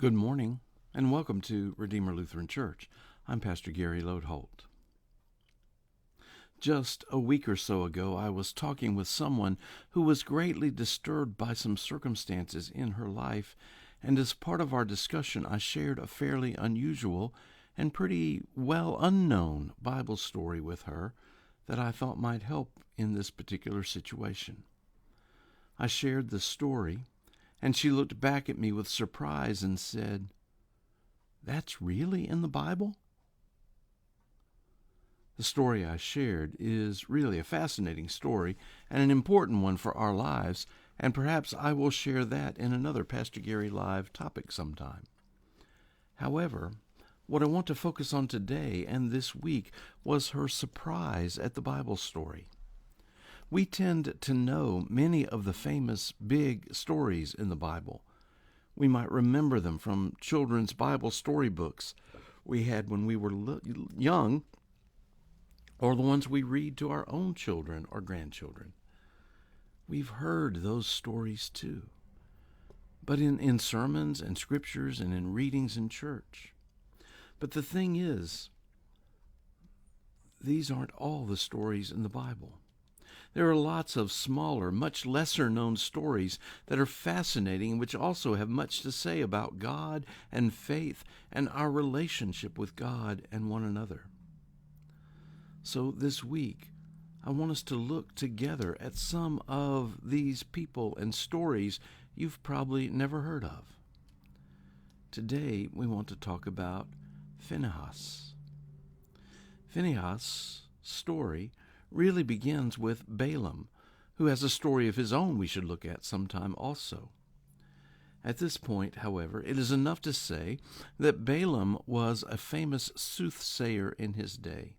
Good morning, and welcome to Redeemer Lutheran Church. I'm Pastor Gary Lodeholt. Just a week or so ago, I was talking with someone who was greatly disturbed by some circumstances in her life, and as part of our discussion, I shared a fairly unusual and pretty well unknown Bible story with her that I thought might help in this particular situation. I shared the story, and she looked back at me with surprise and said, "That's really in the Bible?" The story I shared is really a fascinating story and an important one for our lives, and perhaps I will share that in another Pastor Gary Live topic sometime. However, what I want to focus on today and this week was her surprise at the Bible story. We tend to know many of the famous big stories in the Bible. We might remember them from children's Bible storybooks we had when we were young, or the ones we read to our own children or grandchildren. We've heard those stories too, but in sermons and scriptures and in readings in church. But the thing is, these aren't all the stories in the Bible. There are lots of smaller, much lesser-known stories that are fascinating and which also have much to say about God and faith and our relationship with God and one another. So this week, I want us to look together at some of these people and stories you've probably never heard of. Today, we want to talk about Phinehas. Phinehas' story really begins with Balaam, who has a story of his own we should look at sometime also. At this point, however, it is enough to say that Balaam was a famous soothsayer in his day.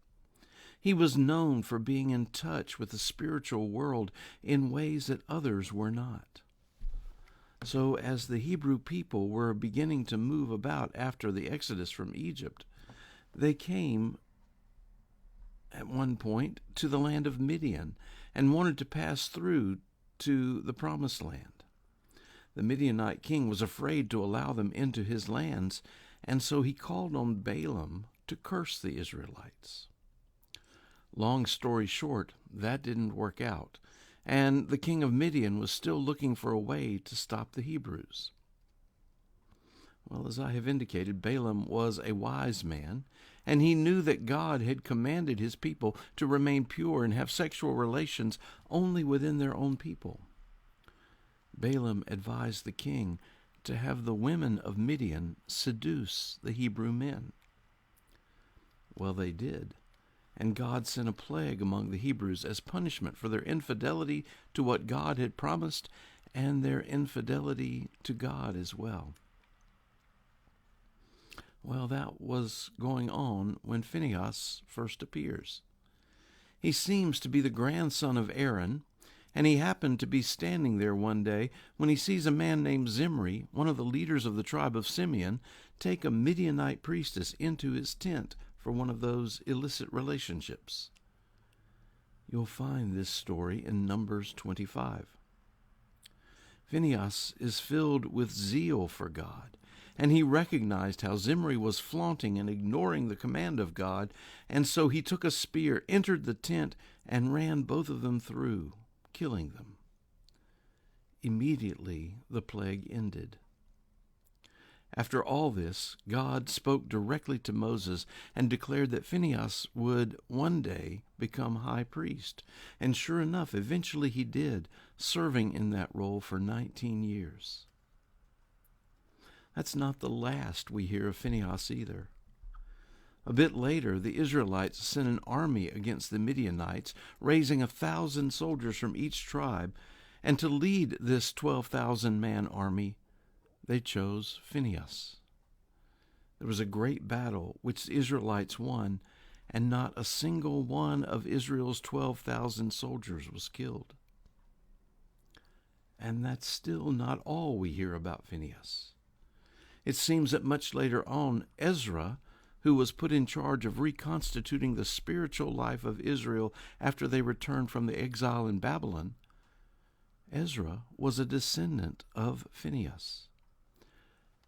He was known for being in touch with the spiritual world in ways that others were not. So as the Hebrew people were beginning to move about after the Exodus from Egypt, they came at one point to the land of Midian and wanted to pass through to the Promised Land. The Midianite king was afraid to allow them into his lands, and so he called on Balaam to curse the Israelites. Long story short, that didn't work out, and the king of Midian was still looking for a way to stop the Hebrews. Well, as I have indicated, Balaam was a wise man, and he knew that God had commanded his people to remain pure and have sexual relations only within their own people. Balaam advised the king to have the women of Midian seduce the Hebrew men. Well, they did, and God sent a plague among the Hebrews as punishment for their infidelity to what God had promised and their infidelity to God as well. Well, that was going on when Phinehas first appears. He seems to be the grandson of Aaron, and he happened to be standing there one day when he sees a man named Zimri, one of the leaders of the tribe of Simeon, take a Midianite priestess into his tent for one of those illicit relationships. You'll find this story in Numbers 25. Phinehas is filled with zeal for God, and he recognized how Zimri was flaunting and ignoring the command of God, and so he took a spear, entered the tent, and ran both of them through, killing them. Immediately the plague ended. After all this, God spoke directly to Moses and declared that Phinehas would one day become high priest. And sure enough, eventually he did, serving in that role for 19 years. That's not the last we hear of Phinehas either. A bit later, the Israelites sent an army against the Midianites, raising 1,000 soldiers from each tribe, and to lead this 12,000-man army, they chose Phinehas. There was a great battle which the Israelites won, and not a single one of Israel's 12,000 soldiers was killed. And that's still not all we hear about Phinehas. It seems that much later on, Ezra, who was put in charge of reconstituting the spiritual life of Israel after they returned from the exile in Babylon, Ezra was a descendant of Phinehas.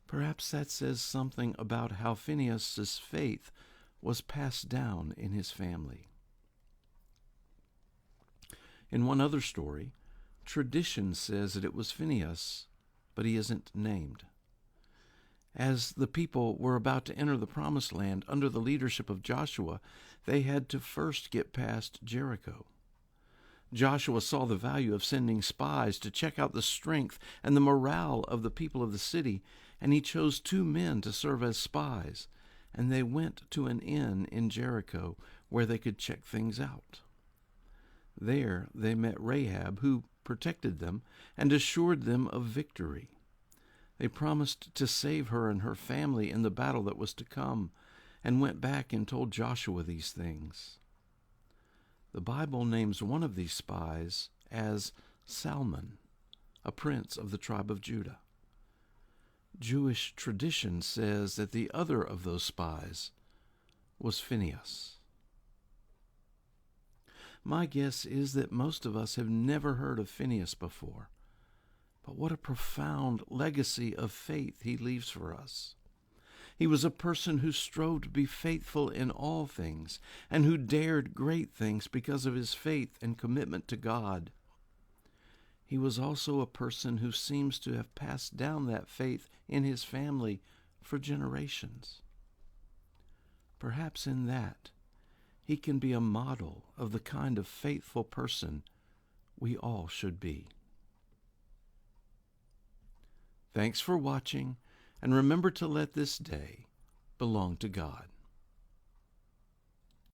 Perhaps that says something about how Phinehas' faith was passed down in his family. In one other story, tradition says that it was Phinehas, but he isn't named. As the people were about to enter the Promised Land under the leadership of Joshua, they had to first get past Jericho. Joshua saw the value of sending spies to check out the strength and the morale of the people of the city, and he chose 2 men to serve as spies, and they went to an inn in Jericho where they could check things out. There they met Rahab, who protected them and assured them of victory. They promised to save her and her family in the battle that was to come, and went back and told Joshua these things. The Bible names one of these spies as Salmon, a prince of the tribe of Judah. Jewish tradition says that the other of those spies was Phinehas. My guess is that most of us have never heard of Phinehas before, but what a profound legacy of faith he leaves for us. He was a person who strove to be faithful in all things and who dared great things because of his faith and commitment to God. He was also a person who seems to have passed down that faith in his family for generations. Perhaps in that, he can be a model of the kind of faithful person we all should be. Thanks for watching, and remember to let this day belong to God.